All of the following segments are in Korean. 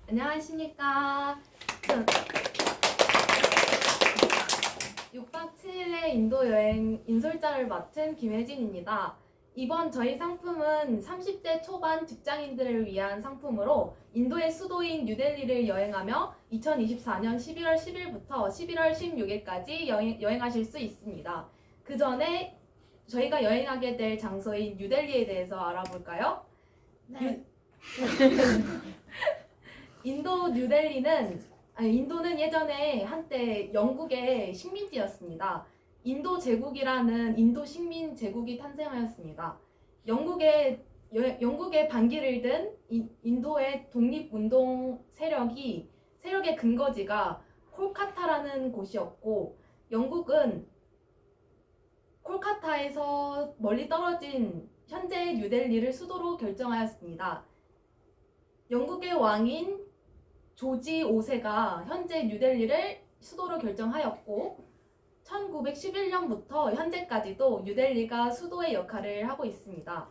안녕하십니까. 6박 7일의 인도 여행 인솔자를 맡은 김혜진입니다. 이번 저희 상품은 30대 초반 직장인들을 위한 상품으로 인도의 수도인 뉴델리를 여행하며 2024년 11월 10일부터 11월 16일까지 여행하실 수 있습니다. 그 전에 저희가 여행하게 될 장소인 뉴델리에 대해서 알아볼까요? 네. 인도는 예전에 한때 영국의 식민지였습니다. 인도 제국이라는 인도 식민 제국이 탄생하였습니다. 영국의 반기를 든 인도의 독립운동 세력의 근거지가 콜카타라는 곳이었고, 영국은 콜카타에서 멀리 떨어진 현재의 뉴델리를 수도로 결정하였습니다. 영국의 왕인 조지 5세가 현재 뉴델리를 수도로 결정하였고 1911년부터 현재까지도 뉴델리가 수도의 역할을 하고 있습니다.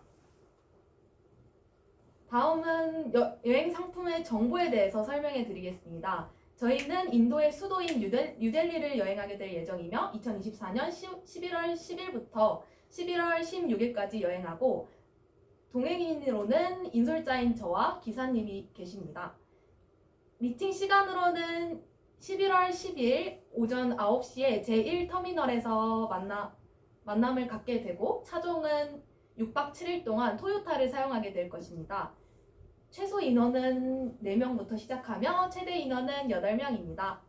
다음은 여행 상품의 정보에 대해서 설명해 드리겠습니다. 저희는 인도의 수도인 뉴델리를 여행하게 될 예정이며 2024년 11월 10일부터 11월 16일까지 여행하고 동행인으로는 인솔자인 저와 기사님이 계십니다. 미팅 시간으로는 11월 10일 오전 9시에 제1터미널에서 만남을 갖게 되고 차종은 6박 7일 동안 토요타를 사용하게 될 것입니다. 최소 인원은 4명부터 시작하며 최대 인원은 8명입니다.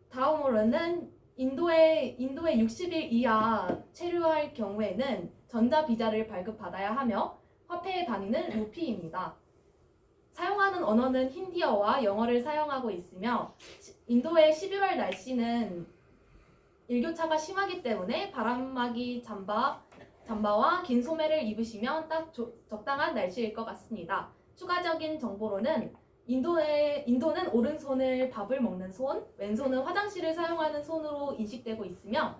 다음으로는 인도에 60일 이하 체류할 경우에는 전자비자를 발급받아야 하며 화폐의 단위는 루피입니다. 사용하는 언어는 힌디어와 영어를 사용하고 있으며 인도의 11월 날씨는 일교차가 심하기 때문에 바람막이 잠바와 긴 소매를 입으시면 딱 적당한 날씨일 것 같습니다. 추가적인 정보로는 인도는 오른손을 밥을 먹는 손, 왼손은 화장실을 사용하는 손으로 인식되고 있으며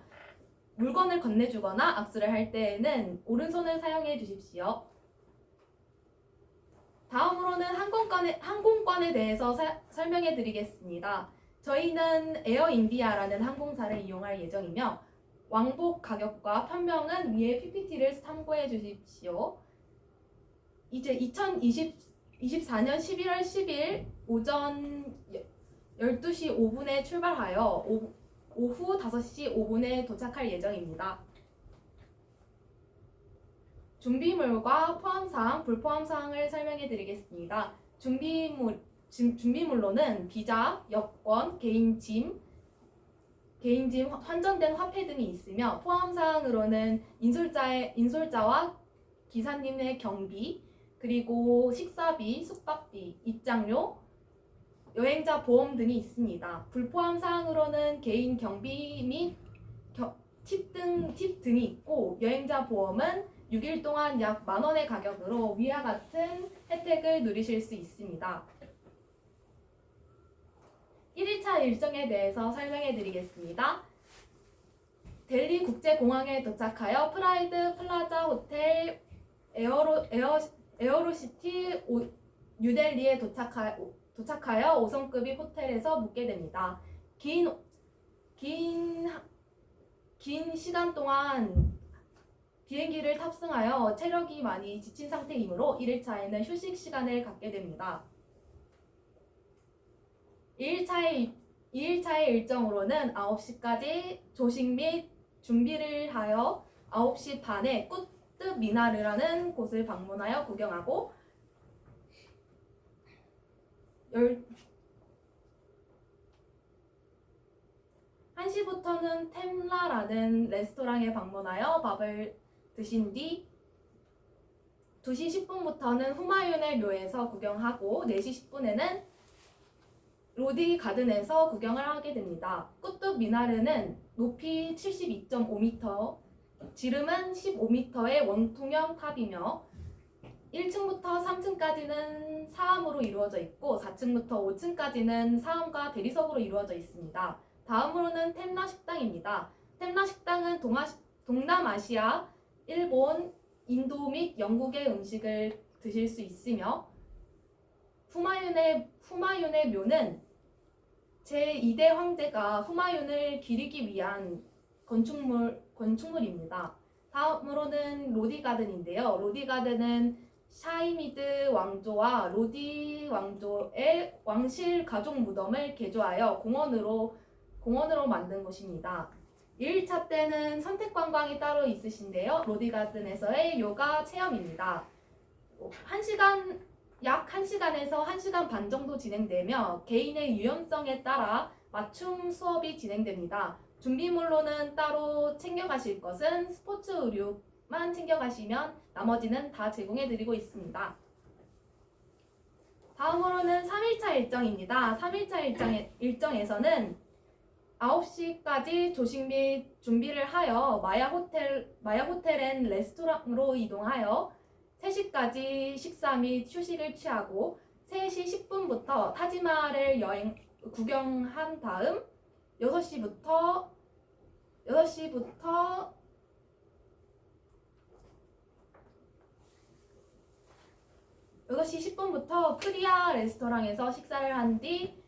물건을 건네주거나 악수를 할 때에는 오른손을 사용해 주십시오. 다음으로는 항공권에 대해서 설명해 드리겠습니다. 저희는 에어인디아라는 항공사를 이용할 예정이며 왕복 가격과 편명은 위의 PPT를 참고해 주십시오. 이제 2024년 11월 10일 오전 12시 5분에 출발하여 오후 5시 5분에 도착할 예정입니다. 준비물과 포함사항, 불포함사항을 설명해 드리겠습니다. 준비물로는 비자, 여권, 개인짐, 환전된 화폐 등이 있으며 포함사항으로는 인솔자와 기사님의 경비, 그리고 식사비, 숙박비, 입장료, 여행자 보험 등이 있습니다. 불포함사항으로는 개인 경비 및 팁 등이 있고 여행자 보험은 6일 동안 약 만원의 가격으로 위와 같은 혜택을 누리실 수 있습니다. 1일차 일정에 대해서 설명해 드리겠습니다. 델리 국제공항에 도착하여 프라이드 플라자 호텔 에어로시티 뉴델리에 도착하여 5성급의 호텔에서 묵게 됩니다. 긴 시간 동안 비행기를 탑승하여 체력이 많이 지친 상태이므로 1일차에는 휴식 시간을 갖게 됩니다. 2일차의 일정으로는 9시까지 조식 및 준비를 하여 9시 반에 꾸뚜브 미나르라는 곳을 방문하여 구경하고 1시부터는 템라라는 레스토랑에 방문하여 밥을 드신 뒤 2시 10분부터는 후마윤의 묘에서 구경하고 4시 10분에는 로디 가든에서 구경을 하게 됩니다. 꾸뚜브 미나르는 높이 72.5m, 지름은 15m의 원통형 탑이며 1층부터 3층까지는 사암으로 이루어져 있고 4층부터 5층까지는 사암과 대리석으로 이루어져 있습니다. 다음으로는 템라 식당입니다. 템라 식당은 동남아시아, 일본, 인도 및 영국의 음식을 드실 수 있으며 후마윤의 묘는 제2대 황제가 후마윤을 기리기 위한 건축물입니다. 다음으로는 로디 가든인데요. 로디 가든은 샤이미드 왕조와 로디 왕조의 왕실 가족 무덤을 개조하여 공원으로 만든 곳입니다. 1차 때는 선택 관광이 따로 있으신데요. 로디 가든에서의 요가 체험입니다. 약 1시간에서 1시간 반 정도 진행되며 개인의 유연성에 따라 맞춤 수업이 진행됩니다. 준비물로는 따로 챙겨가실 것은 스포츠 의류만 챙겨가시면 나머지는 다 제공해드리고 있습니다. 다음으로는 3일차 일정입니다. 3일차 일정에서는 9시까지 조식 및 준비를 하여 마야 호텔 앤 레스토랑으로 이동하여 3시까지 식사 및 휴식을 취하고 3시 10분부터 타지마할을 구경한 다음 6시부터 6시 10분부터 프리아 레스토랑에서 식사를 한 뒤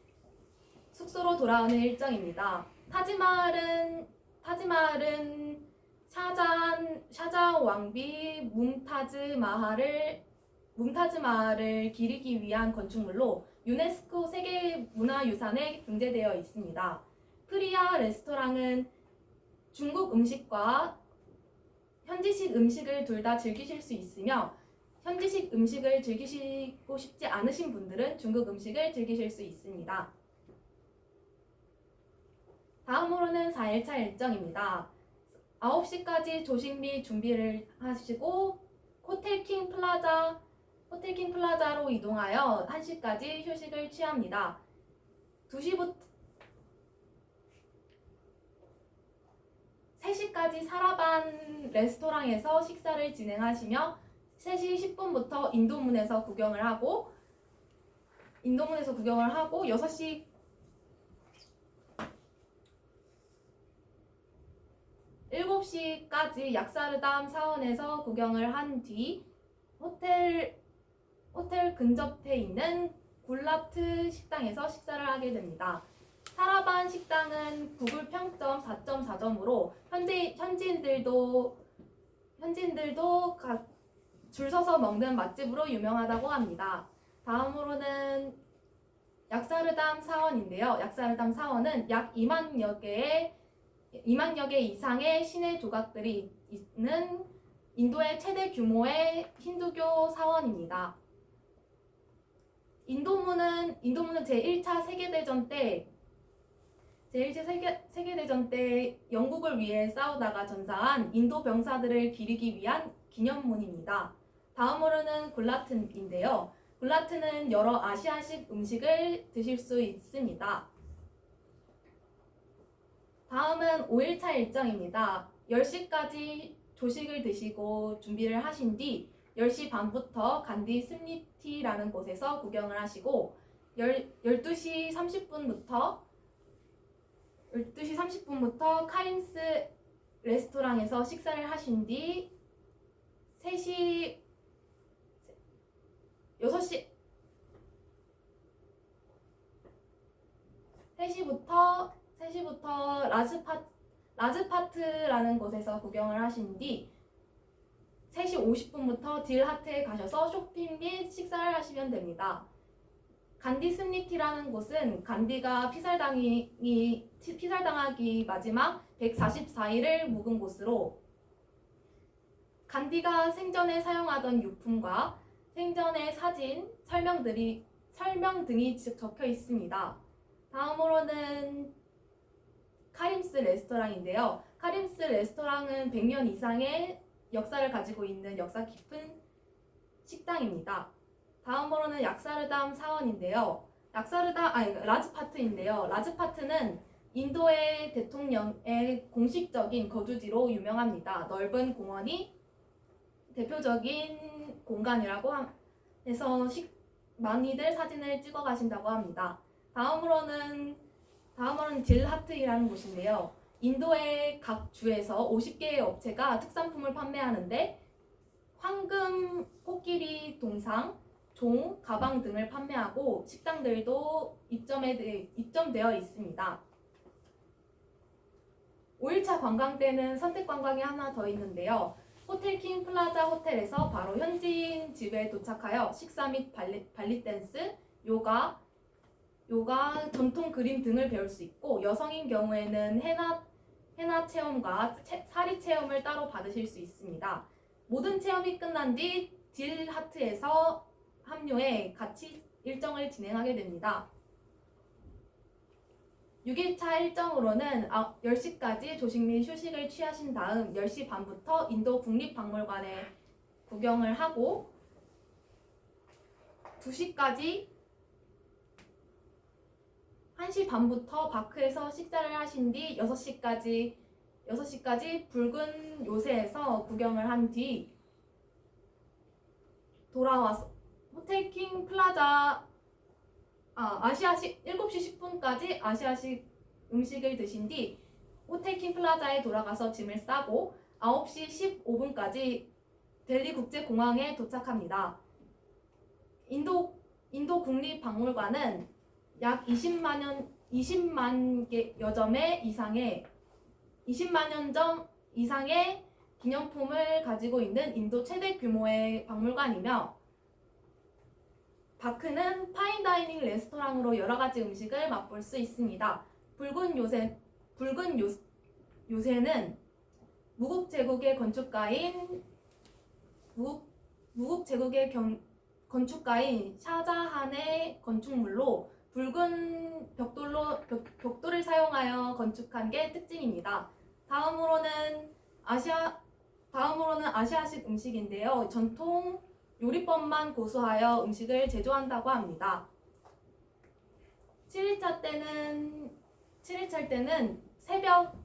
숙소로 돌아오는 일정입니다. 타지마할은 샤자한 왕비 뭉타즈 마할을 기리기 위한 건축물로 유네스코 세계문화유산에 등재되어 있습니다. 프리아 레스토랑은 중국 음식과 현지식 음식을 둘 다 즐기실 수 있으며 현지식 음식을 즐기시고 싶지 않으신 분들은 중국 음식을 즐기실 수 있습니다. 다음으로는 4일차 일정입니다. 9시까지 조식 및 준비를 하시고 호텔킹 플라자로 이동하여 1시까지 휴식을 취합니다. 3시까지 사라반 레스토랑에서 식사를 진행하시며 3시 10분부터 인도문에서 구경을 하고 7시까지 약사르담 사원에서 구경을 한 뒤 호텔 근접해 있는 굴라트 식당에서 식사를 하게 됩니다. 사라반 식당은 구글 평점 4.4점으로 현지인들도 줄 서서 먹는 맛집으로 유명하다고 합니다. 다음으로는 약사르담 사원인데요. 약사르담 사원은 약 2만여 개 이상의 신의 조각들이 있는 인도의 최대 규모의 힌두교 사원입니다. 인도문은 제1차 세계대전 때 영국을 위해 싸우다가 전사한 인도 병사들을 기리기 위한 기념문입니다. 다음으로는 굴라트인데요. 굴라트는 여러 아시아식 음식을 드실 수 있습니다. 다음은 5일차 일정입니다. 10시까지 조식을 드시고 준비를 하신 뒤 10시 반부터 간디 스미티라는 곳에서 구경을 하시고 12시 30분부터 카림스 레스토랑에서 식사를 하신 뒤 3시부터 라즈파트라는 곳에서 구경을 하신 뒤 3시 50분부터 딜하트에 가셔서 쇼핑 및 식사를 하시면 됩니다. 간디 스니티라는 곳은 간디가 피살당하기 마지막 144일을 묵은 곳으로 간디가 생전에 사용하던 유품과 생전의 사진, 설명 등이 적혀 있습니다. 다음으로는 카림스 레스토랑인데요. 카림스 레스토랑은 100년 이상의 역사를 가지고 있는 역사 깊은 식당입니다. 다음으로는 약사르담 사원인데요. 라즈파트인데요. 라즈파트는 인도의 대통령의 공식적인 거주지로 유명합니다. 넓은 공원이 대표적인 공간이라고 해서 많이들 사진을 찍어 가신다고 합니다. 다음으로는 딜하트이라는 곳인데요. 인도의 각 주에서 50개의 업체가 특산품을 판매하는데 황금 코끼리 동상, 종, 가방 등을 판매하고 식당들도 입점되어 있습니다. 5일차 관광 때는 선택 관광이 하나 더 있는데요. 호텔 킹 플라자 호텔에서 바로 현지인 집에 도착하여 식사 및 발리 댄스, 요가, 전통 그림 등을 배울 수 있고, 여성인 경우에는 헤나 체험과 사리 체험을 따로 받으실 수 있습니다. 모든 체험이 끝난 뒤 딜 하트에서 합류해 같이 일정을 진행하게 됩니다. 6일차 일정으로는 10시까지 조식 및 휴식을 취하신 다음 10시 반부터 인도 국립박물관에 구경을 하고 2시까지 1시 반부터 바크에서 식사를 하신 뒤 6시까지 붉은 요새에서 구경을 한 뒤 돌아와서 호텔 킹 플라자 아시아식 7시 10분까지 아시아식 음식을 드신 뒤 호텔 킹 플라자에 돌아가서 짐을 싸고 9시 15분까지 델리 국제공항에 도착합니다. 인도 국립박물관은 약 20만 개 여점의 20만 년 점 이상의 기념품을 가지고 있는 인도 최대 규모의 박물관이며 바크는 파인다이닝 레스토랑으로 여러 가지 음식을 맛볼 수 있습니다. 붉은 요새는 무국 제국의 건축가인 샤자한의 건축물로 붉은 벽돌을 사용하여 건축한 게 특징입니다. 다음으로는 아시아식 음식인데요. 전통 요리법만 고수하여 음식을 제조한다고 합니다. 7일차 때는 새벽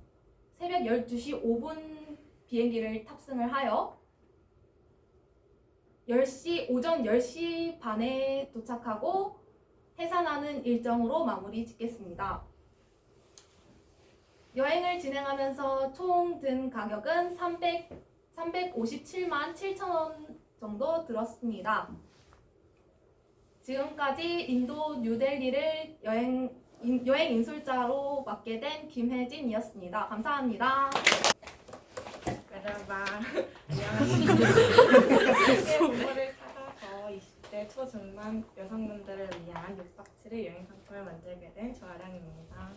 12시 5분 비행기를 탑승을 하여 오전 10시 반에 도착하고 해산하는 일정으로 마무리 짓겠습니다. 여행을 진행하면서 총 든 가격은 357만 7천 원 정도 들었습니다. 지금까지 인도 뉴델리를 여행 인솔자로 맡게 된 김혜진이었습니다. 감사합니다. 안녕하십니까. 세계 부모를 찾아서 20대 초중반 여성분들을 위한 6박 7일 여행 상품을 만들게 된 조아량입니다.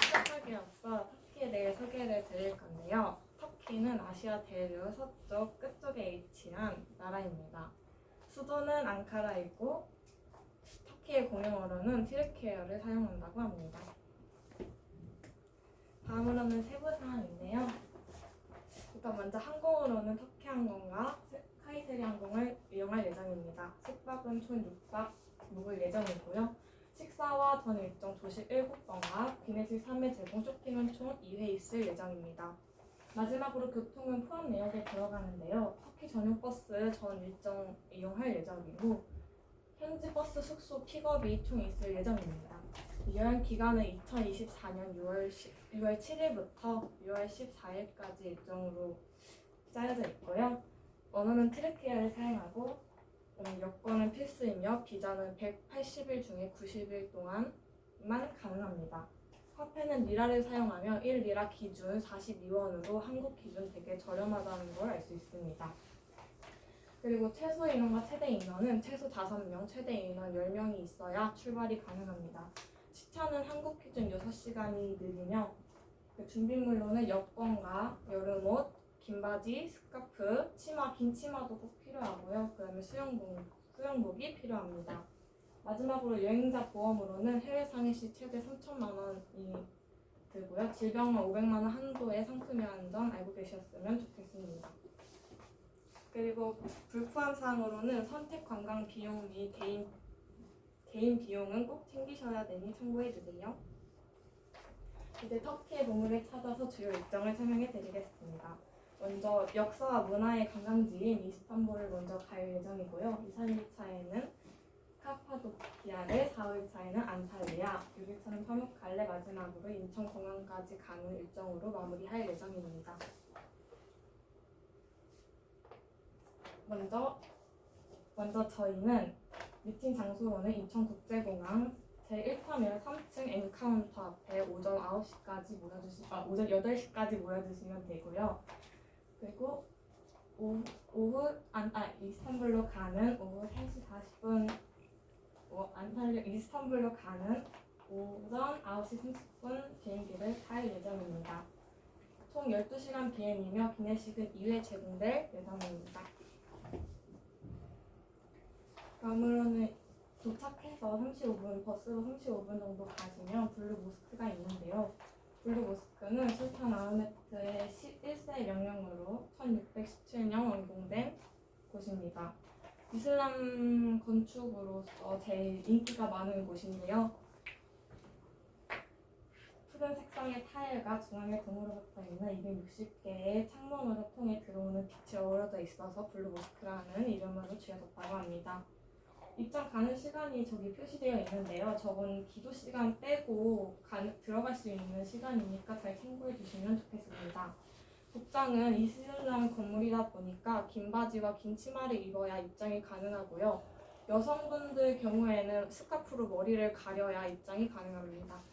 시작하기에 앞서 터키에 대해 소개를 드릴 건데요. 터키는 아시아 대륙 서쪽 끝쪽에 위치한 나라입니다. 수도는 앙카라이고 터키의 공용어로는 티르키예어를 사용한다고 합니다. 다음으로는 세부사항인데요. 일단 먼저 항공으로는 터키 항공과 카이세리 항공을 이용할 예정입니다. 숙박은 총 6박 묵을 예정이고요. 식사와 전 일정 조식 7번과 기내식 3회 제공 쇼핑은 총 2회 있을 예정입니다. 마지막으로 교통은 포함 내역에 들어가는데요. 터키 전용 버스 전 일정 이용할 예정이고 현지 버스 숙소 픽업이 총 있을 예정입니다. 여행 기간은 2024년 6월 7일부터 6월 14일까지 일정으로 짜여져 있고요. 언어는 티르키예어를 사용하고 여권은 필수이며 비자는 180일 중에 90일 동안만 가능합니다. 화폐는 리라를 사용하며 1리라 기준 42원으로 한국 기준 되게 저렴하다는 걸 알 수 있습니다. 그리고 최소 인원과 최대 인원은 최소 5명, 최대 인원 10명이 있어야 출발이 가능합니다. 시차는 한국 기준 6시간이 느리며 준비물로는 여권과 여름옷, 긴 바지, 스카프, 치마, 긴 치마도 꼭 필요하고요. 그 다음에 수영복이 필요합니다. 마지막으로 여행자 보험으로는 해외 상해 시 최대 3천만 원이 들고요. 질병은 500만 원 한도의 상품이라는 점 알고 계셨으면 좋겠습니다. 그리고 불포함 사항으로는 선택 관광 비용 및 개인 비용은 꼭 챙기셔야 되니 참고해 주세요. 이제 터키의 보물을 찾아서 주요 일정을 설명해 드리겠습니다. 먼저 역사와 문화의 관광지인 이스탄불을 먼저 갈 예정이고요. 2, 3일차에는 카파도키아를, 4일차에는 안탈리아, 6일차는 파묵칼레, 마지막으로 인천공항까지 가는 일정으로 마무리할 예정입니다. 먼저 저희는 미팅 장소로는 인천국제공항 제1터미널 3층 N카운터 앞에 오전 9시까지 오전 8시까지 모여주시면 되고요. 그리고 이스탄불로 가는 오후 3시 40분 이스탄불로 가는 오전 9시 30분 비행기를 탈 예정입니다. 총 12시간 비행이며 기내식은 2회 제공될 예정입니다. 다음으로는 도착해서 35분, 버스로 35분 정도 가시면 블루 모스크가 있는데요. 블루 모스크는 술탄 아흐메트의 11세 명령으로 1617년 완공된 곳입니다. 이슬람 건축으로서 제일 인기가 많은 곳인데요. 푸른 색상의 타일과 중앙에 금으로 붙어 있는 260개의 창문으로 통해 들어오는 빛이 어우러져 있어서 블루 모스크라는 이름으로 지어졌다고 합니다. 입장 가는 시간이 저기 표시되어 있는데요. 저건 기도 시간 빼고 들어갈 수 있는 시간이니까 잘 참고해 주시면 좋겠습니다. 복장은 이슬람 건물이다 보니까 긴 바지와 긴 치마를 입어야 입장이 가능하고요. 여성분들 경우에는 스카프로 머리를 가려야 입장이 가능합니다.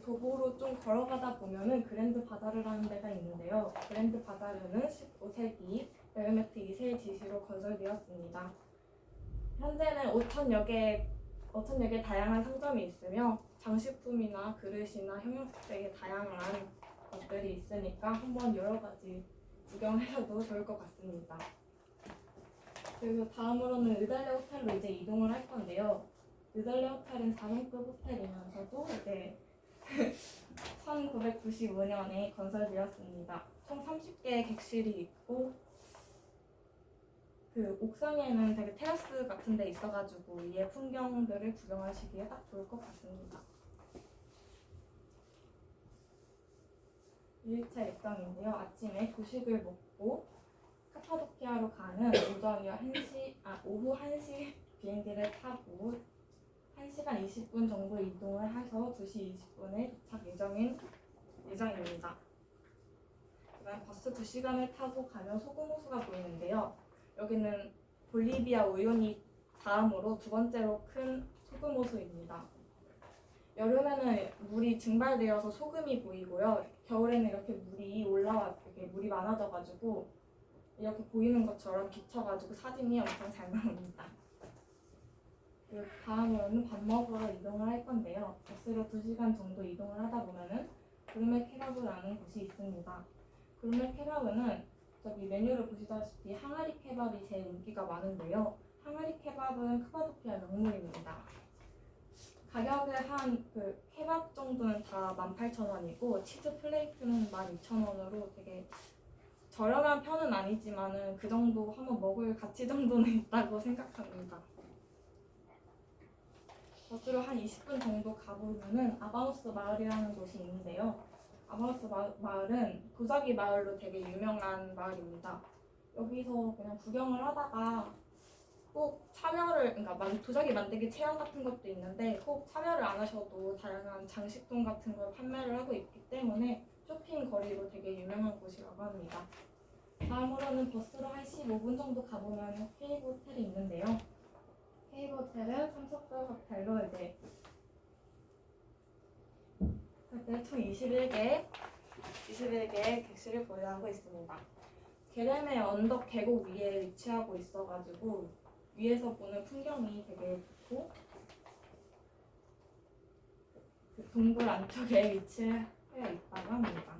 도보로 좀 걸어가다 보면은 그랜드 바자르라는 데가 있는데요. 그랜드 바자르는 15세기 메르메트 2세의 지시로 건설되었습니다. 현재는 5,000여 개 다양한 상점이 있으며 장식품이나 그릇이나 형형색색의 다양한 것들이 있으니까 한번 여러 가지 구경하셔도 좋을 것 같습니다. 그리고 다음으로는 르달레 호텔로 이제 이동을 할 건데요. 르달레 호텔은 4성급 호텔이면서도 이제 1995년에 건설되었습니다. 총 30개의 객실이 있고 그 옥상에는 되게 테라스 같은 데 있어가지고 이의 풍경들을 구경하시기에 딱 좋을 것 같습니다. 1차 일정인데요. 아침에 조식을 먹고 카파도키아로 가는 오후 1시 비행기를 타고 1시간 20분 정도 이동을 해서 2시 20분에 도착 예정입니다. 그다음 버스 2시간을 타고 가면 소금호수가 보이는데요. 여기는 볼리비아 우유니 다음으로 두 번째로 큰 소금호수입니다. 여름에는 물이 증발되어서 소금이 보이고요. 겨울에는 이렇게 물이 많아져가지고 이렇게 보이는 것처럼 비쳐가지고 사진이 엄청 잘 나옵니다. 그리고 다음으로는 밥 먹으러 이동을 할 건데요. 버스로 2시간 정도 이동을 하다 보면은 구르메 케바브라는 곳이 있습니다. 구르메 케바브는 저기 메뉴를 보시다시피 항아리 케밥이 제일 인기가 많은데요. 항아리 케밥은 카파도키아 명물입니다. 가격은 한 케밥 정도는 다 18,000원이고 치즈 플레이크는 12,000원으로 되게 저렴한 편은 아니지만은 그 정도 한번 먹을 가치 정도는 있다고 생각합니다. 버스로 한 20분 정도 가보면은 아바노스 마을이라는 곳이 있는데요. 아바노스 마을은 도자기 마을로 되게 유명한 마을입니다. 여기서 그냥 구경을 하다가 꼭 그러니까 도자기 만들기 체험 같은 것도 있는데 꼭 참여를 안 하셔도 다양한 장식품 같은 걸 판매를 하고 있기 때문에 쇼핑 거리로 되게 유명한 곳이라고 합니다. 다음으로는 버스로 한 15분 정도 가보면 케이브 호텔이 있는데요. 케이브 호텔은 3석급 호텔로 이제 총 21개의 객실을 보유하고 있습니다. 게레메 언덕 계곡 위에 위치하고 있어가지고 위에서 보는 풍경이 되게 좋고 그 동굴 안쪽에 위치하여 있다고 합니다.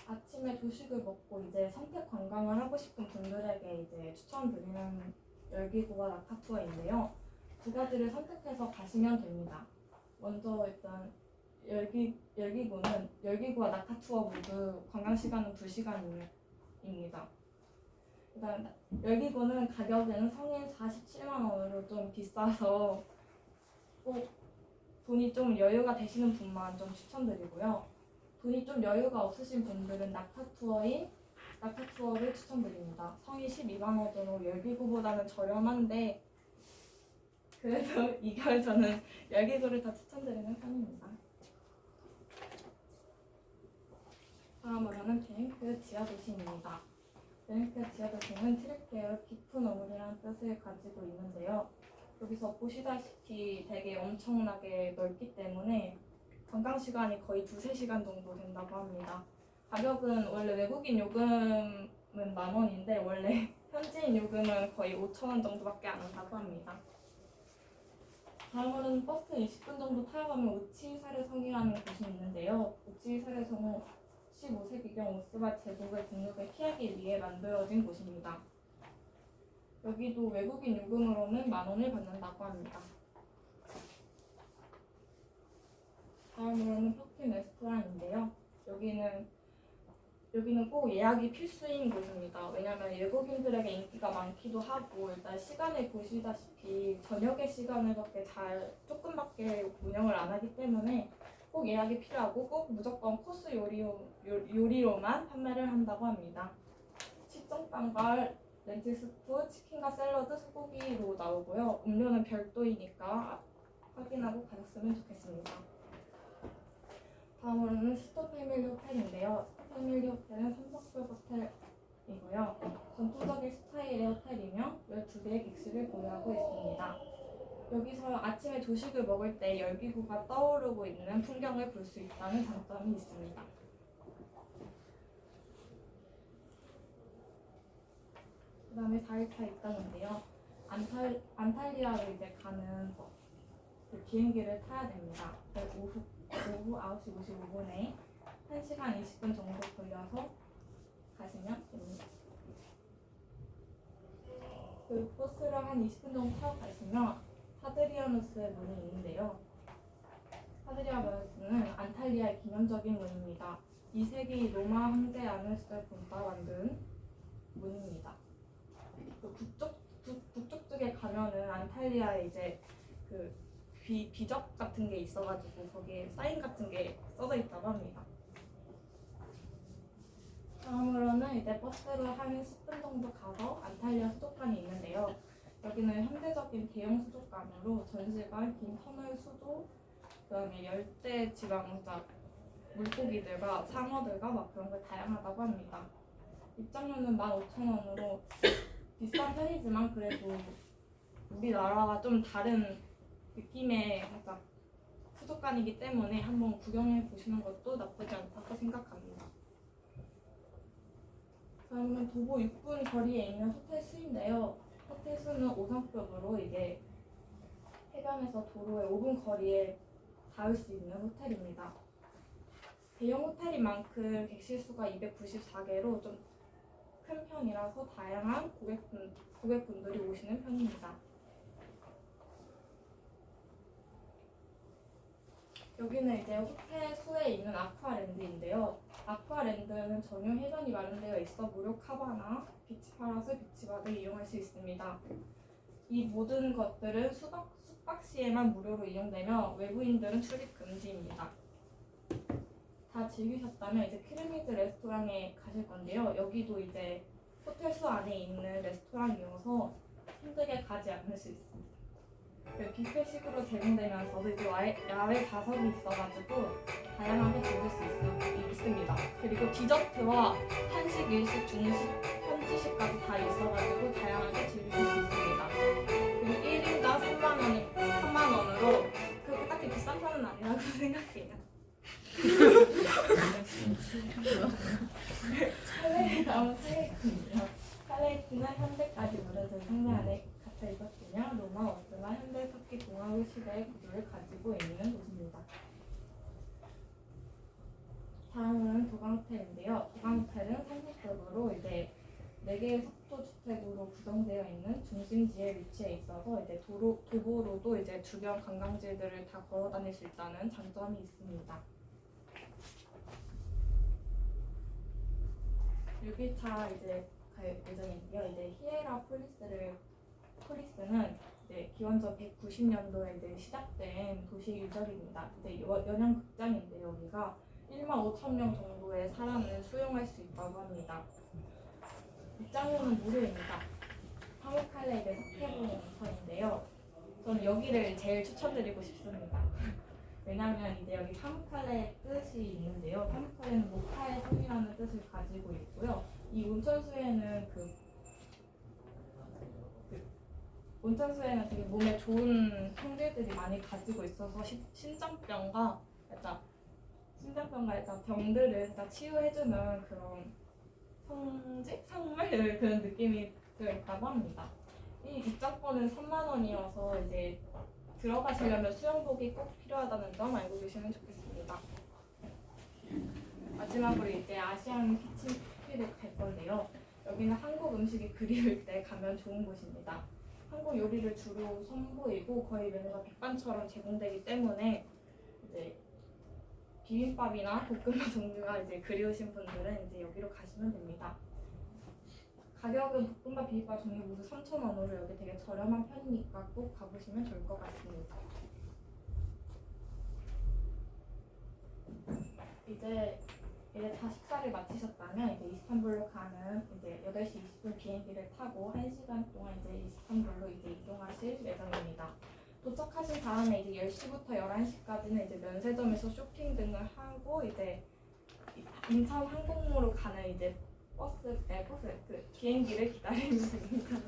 아침에 조식을 먹고 이제 선택 관광을 하고 싶은 분들에게 이제 추천드리는 열기구와 낙하투어인데요. 두 가지를 선택해서 가시면 됩니다. 먼저 일단 열기구와 낙하투어 모두 관광 시간은 2시간입니다. 일단 열기구는 가격은 성인 47만 원으로 좀 비싸서 꼭 돈이 좀 여유가 되시는 분만 좀 추천드리고요. 돈이 좀 여유가 없으신 분들은 낙하투어를 추천드립니다. 성인 12만 원으로 열기구보다는 저렴한데 그래도 이걸 저는 열기구를 더 추천드리는 편입니다. 다음으로는 베링크 지하도시입니다. 베링크 지하도시는 트리케의 깊은 우물이라는 뜻을 가지고 있는데요. 여기서 보시다시피 되게 엄청나게 넓기 때문에 관광 시간이 거의 2~3시간 정도 된다고 합니다. 가격은 원래 외국인 요금은 10,000원인데 원래 현지인 요금은 거의 5,000원 정도밖에 안 한다고 합니다. 다음으로는 버스 20분 정도 타고 가면 우치사르성이라는 곳이 있는데요. 우치사르성은 15세기경 오스만 제국의 등록을 피하기 위해 만들어진 곳입니다. 여기도 외국인 요금으로는 10,000원을 받는다고 합니다. 다음으로는 퍼킨 레스토랑인데요. 여기는 꼭 예약이 필수인 곳입니다. 왜냐하면 외국인들에게 인기가 많기도 하고 일단 시간을 보시다시피 저녁의 시간에밖에 조금밖에 운영을 안 하기 때문에 꼭 예약이 필요하고 꼭 무조건 코스 요리로만 판매를 한다고 합니다. 식전빵과 렌틸스프, 치킨과 샐러드, 소고기로 나오고요. 음료는 별도이니까 확인하고 가셨으면 좋겠습니다. 다음으로는 스토 패밀리 호텔인데요. 스토 패밀리 호텔은 3석급 호텔이고요. 전통적인 스타일의 호텔이며 12개의 객실을 보유하고 있습니다. 여기서 아침에 조식을 먹을 때 열기구가 떠오르고 있는 풍경을 볼 수 있다는 장점이 있습니다. 그 다음에 4일차 입장인데요. 안탈리아로 이제 가는 그 비행기를 타야 됩니다. 오후 9시 55분에 1시간 20분 정도 걸려서 가시면 됩니다. 그 버스를 한 20분 정도 타고 가시면 하드리아누스의 문이 있는데요. 하드리아누스는 안탈리아의 기념적인 문입니다. 2세기 로마 황제 아누시스 본가 만든 문입니다. 그 북쪽 쪽에 가면은 안탈리아에 이제 그 비적 같은 게 있어가지고 거기에 사인 같은 게 써져 있다고 합니다. 다음으로는 이제 버스로 한 10분 정도 가서 안탈리아 수족관이 있는데요. 여기는 현대적인 대형 수족관으로 전시관, 긴 터널 수조, 그다음에 열대 지방자 물고기들과 상어들과 막 그런 걸 다양하다고 합니다. 입장료는 15,000원으로 비싼 편이지만 그래도 우리나라와 좀 다른 느낌의 살짝 수족관이기 때문에 한번 구경해 보시는 것도 나쁘지 않다고 생각합니다. 다음은 도보 6분 거리에 있는 호텔수인데요. 호텔수는 5성급으로 이게 해변에서 도로에 5분 거리에 닿을 수 있는 호텔입니다. 대형 호텔인 만큼 객실 수가 294개로 좀 큰 편이라서 다양한 고객분들이 오시는 편입니다. 여기는 이제 호텔 수에 있는 아쿠아랜드인데요. 아쿠아랜드는 전용 해변이 마련되어 있어 무료 카바나, 비치 파라솔, 비치바를 이용할 수 있습니다. 이 모든 것들은 숙박 시에만 무료로 이용되며 외부인들은 출입 금지입니다. 다 즐기셨다면 이제 피라미드 레스토랑에 가실 건데요. 여기도 이제 호텔 수 안에 있는 레스토랑이어서 힘들게 가지 않을 수 있습니다. 뷔페식으로 제공되면서도 이제 야외 좌석이 있어가지고 다양하게 즐길 수 있습니다. 그리고 디저트와 한식, 일식, 중식, 현지식까지 다 있어가지고 다양하게 즐길 수 있습니다. 그리고 1인당 3만 원으로 그렇게 딱히 비싼 편은 아니라고 생각해요. 다음은 칼레이트입니다. 칼레이트는 현대까지 무릇을 상대 안에 갇혀 있었으며 로마, 오스만, 현대 터키 공화국 시대의 구조를 가지고 있는 곳입니다. 다음은 도강호텔인데요. 도강호텔은 3성급으로 이제 4개의 석조주택으로 구성되어 있는 중심지에 위치해 있어서 이제 도보로도 이제 주변 관광지들을 다 걸어 다닐 수 있다는 장점이 있습니다. 6일차 이제 갈 예정인데요. 이제 폴리스는 이제 기원전 190년도에 이제 시작된 도시 유적입니다. 이제 연형 극장인데요. 여기가 15,000명 정도의 사람을 수용할 수 있다고 합니다. 입장료는 무료입니다. 파무칼레 이제 석회봉터인데요. 저는 여기를 제일 추천드리고 싶습니다. 왜냐하면 이제 여기 파무칼레 뜻이 있는데요. 파무칼레는 모카의 성이라는 뜻을 가지고 있고요. 이 온천수에는 온천수에는 되게 몸에 좋은 성질들이 많이 가지고 있어서 심장병과 약간 병들을 다 치유해주는 그런 상물 그런 느낌이 들어있다고 합니다. 이 입장권은 3만 원이어서 이제 들어가시려면 수영복이 꼭 필요하다는 점 알고 계시면 좋겠습니다. 마지막으로 이제 아시안 키친카페를 갈 건데요. 여기는 한국 음식이 그리울 때 가면 좋은 곳입니다. 한국 요리를 주로 선보이고 거의 메뉴가 백반처럼 제공되기 때문에 이제 비빔밥이나 볶음밥 종류가 이제 그리우신 분들은 이제 여기로 가시면 됩니다. 가격은 볶음밥, 비빔밥 종류 모두 3,000원으로 여기 되게 저렴한 편이니까 꼭 가보시면 좋을 것 같습니다. 이제 다 식사를 마치셨다면 이제 이스탄불로 가는 이제 8시 20분 비행기를 타고 1시간 동안 이제 이스탄불로 이제 이동하실 예정입니다. 도착하신 다음에 이제 10시부터 11시까지는 이제 면세점에서 쇼핑 등을 하고 이제 인천 항공으로 가는 이제 비행기를 기다리면 됩니다.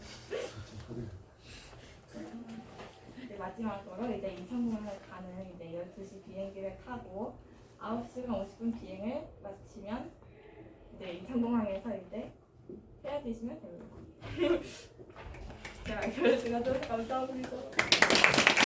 이제 마지막으로 이제 인천공항을 가는 이제 12시 비행기를 타고 9시간 50분 비행을 마치면 이제 인천공항에서 이제 헤어지시면 됩니다. 자, 그러시면 감사합니다.